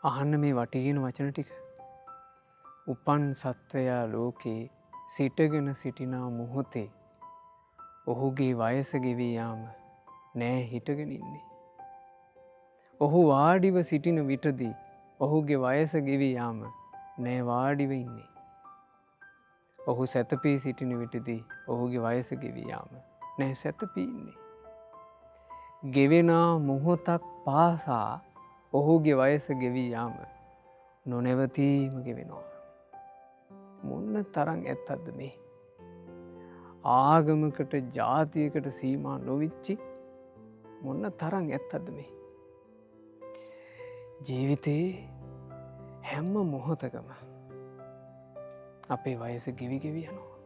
අහන්න මේ වටේන වචන ටික. උපන් සත්වයා ලෝකේ සිටගෙන සිටිනා මොහොතේ ඔහුගේ වයස ගෙවී යාම නෑ හිටගෙන ඉන්නේ. ඔහු වාඩිව සිටින විටදී ඔහුගේ වයස ගෙවී යාම නෑ වාඩිව ඉන්නේ. ඔහු සැතපී සිටින විටදී ඔහුගේ වයස ගෙවී යාම නෑ සැතපී ඉන්නේ. ගෙවෙනා මොහොතක් පාසා ඔහුගේ වයස ගෙවී යාම නොනැවතීම ගෙවෙනවා. මොන්න තරං ඇත්තක්ද මේ. ආගමකට ජාතියකට සීමා නොවිච්චි මොන්න තරං ඇත්තක්ද මේ. ජීවිතයේ හැම්ම මොහොතකම අපේ වයස ගෙවි ගෙවි යනවා.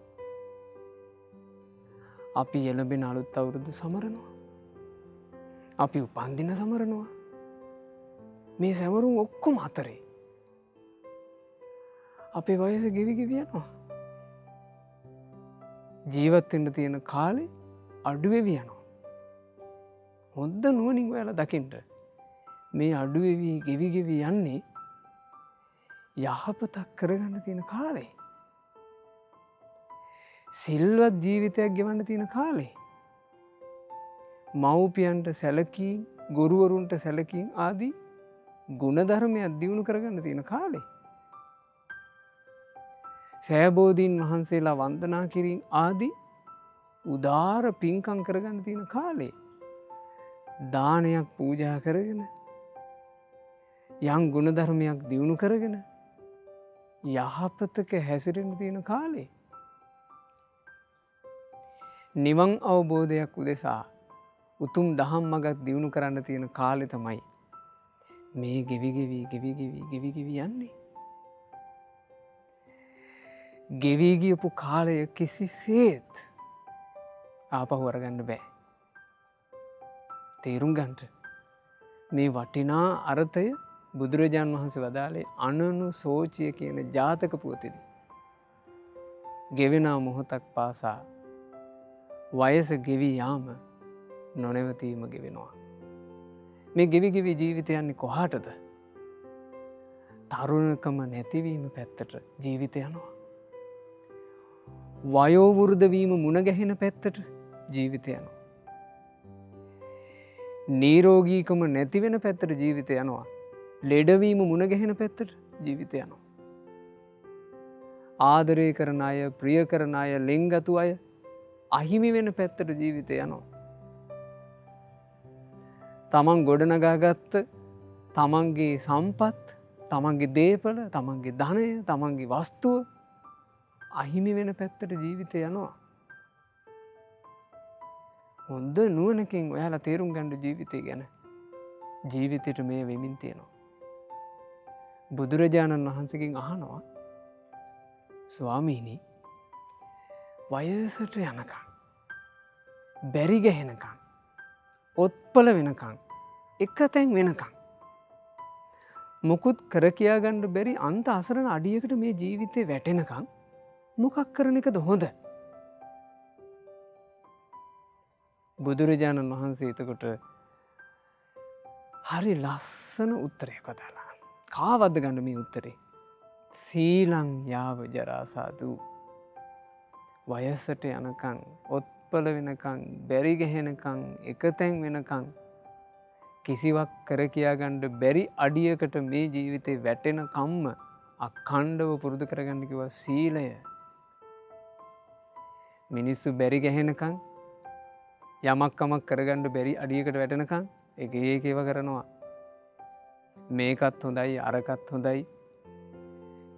අපි එළබෙන අලුත් අවුරුදු සමරනවා. අපි උපන්දින සමරනවා. මේ සැමරුම් ඔක්කොම අතරේ අපේ වයස ගෙවි ගෙවි යනවා. ජීවත්වෙන්න තියෙන කාලේ අඩුවෙවි යනවා. හොද්ද නුවනින් ඔයාලා දකිින්ට මේ අඩුවෙවී ගෙවි ගෙවි යන්නේ යහපතක් කරගන්න තියෙන කාලේ. සිල්වත් ජීවිතයක් ගෙවන්න තියෙන කාලේ. මව්පියන්ට සැලකී ගුරුවරුන්ට සැලකින් ආදී ගුණධර්මයක් දියුණු කරගන්න තියෙන කාලේ. සෑබෝධීන් වහන්සේලා වන්දනා කිරීම ආදී උදාර පින්කම් කරගන්න තියෙන කාලේ. දානයක් පූජා කරගෙන යම් ගුණධර්මයක් දියුණු කරගෙන යහපතක හැසිරෙන තියෙන කාලේ. නිවන් අවබෝධයක් උදෙසා උතුම් දහම් මගක් දියුණු කරන්න තියෙන කාලෙ තමයි මේ ගෙවිගෙවී යන්නේ. ගෙවීගියපු කාලය කිසිසේත් ආපහු අරගන්න බෑ. තේරුම් ගන්ට මේ වටිනා අර්ථය බුදුරජාණන් වහන්සේ වදාළේ අනනු සෝචිය කියන ජාතක පුවතෙදි. ගෙවෙනා මොහොතක් පාසා වයස ගෙවී යාම නොනැවතීම ගෙවෙනවා. මේ ගෙවිගෙවි ජීවිතයන්නේ කොහාටද? තරුණකම නැතිවීම පැත්තට ජීවිතය යනවා. වයෝවෘර්ධවීම මුණගැහෙන පැත්තට ජීවිතය යනවා. නීරෝගීකම නැතිවෙන පැත්තට ජීවිතය යනවා. ලෙඩවීම මුණගැහෙන පැත්තට ජීවිතය යනවා. ආදරය කරන අය ප්‍රිය කරන අය ලෙංගතු අය අහිමි වෙන පැත්තට ජීවිතය යනවා. තමන් ගොඩනගාගත්ත තමන්ගේ සම්පත් තමන්ගේ දේපල තමන්ගේ ධනය තමන්ගේ වස්තුව අහිමි වෙන පැත්තට ජීවිතය යනවා. හොඳ නුවනකින් ඔයාලා තේරුම් ගණ්ඩ ජීවිතය ගැන ජීවිතයට මේ වෙමින් තියෙනවා. බුදුරජාණන් වහන්සකින් අහනවා ස්වාමීනි වයසට යනකං බැරිගැහෙනකං ඔත්පල වෙනකං එක තැන් වෙනකං මොකුත් කර කියාගණ්ඩ බැරි අන්ත අසරණ අඩියකට මේ ජීවිතය වැටෙනකං මොකක් කරන එකද හොඳ? බුදුරජාණන් වහන්සේ එතකොට හරි ලස්සන උත්තරය කොදාලා. කාවද්ද ගන්න මේ උත්තරේ. සීලං යාව ජරාසාදූ. වයසට යනකං ඔත්පල වෙනකං බැරිගැහෙනකං එකතැන් වෙනකං කිසිවක් කර කියාගණ්ඩ බැරි අඩියකට මේ ජීවිතය වැටෙන කම්ම අකණ්ඩව පුරුදු කරගන්නකිව සීලය. මිනිස්සු බැරි ගැහෙනකං යමක්කමක් කරගණ්ඩ බැරි අඩියකට වැටෙනකං එක ඒව කරනවා. මේකත් හොඳයි අරකත් හොඳයි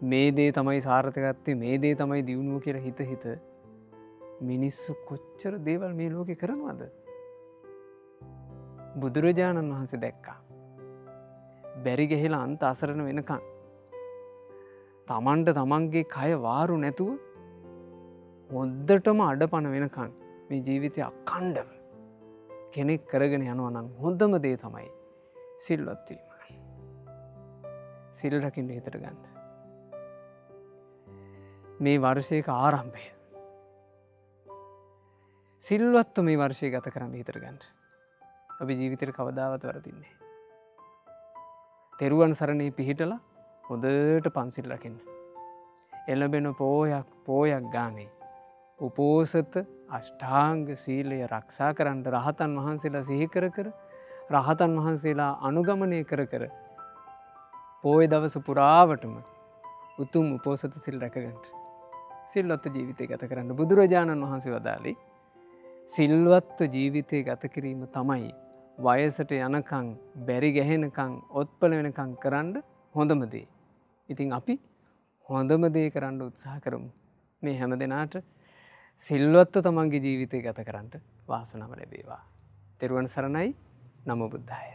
මේ දේ තමයි සාර්ථකත්තේ මේ දේ තමයි දියුණුව කියර හිත හිත මිනිස්සු කොච්චර දේවල් මේ ලෝකෙ කරනවාද? බුදුරජාණන් වහන්සේ දැක්කා. බැරි ගෙහිලා අන්ත අසරණ වෙනකං තමන්ට තමන්ගේ කය වාරු නැතුව හොද්දටම අඩපන වෙනකං මේ ජීවිතය අකණ්ඩව කෙනෙක් කරගෙන යනවා නම් හොඳම දේ තමයි සිල්වත්වීම. සිල් රකින්න හිතට ගන්න. මේ වර්ෂයක ආරම්භය සිල්වත්ව මේ වර්ෂය ගත කරන්න හිතර ගන්න. අපි ජීවිතයට කවදාවත් වරදින්නේ. තෙරුවන් සරණේ පිහිටලා හොඳට පන්සිල් රකින්න. එළඹෙන පෝයක් ගානේ උපෝසත අෂ්ටාංග සීලය රක්ෂා කරන්න රහතන් වහන්සේලා සිහිකර කර රහතන් වහන්සේලා අනුගමනය කර කර පෝය දවස පුරාවටම උතුම් උපෝසත සිල් රැකගන්ට. සිල්වත්ව ජීවිතය ගත කරන්න බුදුරජාණන් වහන්සේ වදාළේ සිල්වත්ව ජීවිතය ගත කිරීම තමයි වයසට යනකං බැරි ගැහෙනකං ඔත්පල වෙනකං කරන්න හොඳම දේ. ඉතින් අපි හොඳම දේ කරන්න උත්සාහ කරමු. මේ හැම දෙනාට සිල්වත්ව තමන්ගේ ජීවිතය ගත කරන්නට වාසනාව ලැබේවා. තෙරුවන් සරණයි. නමෝ බුද්ධාය.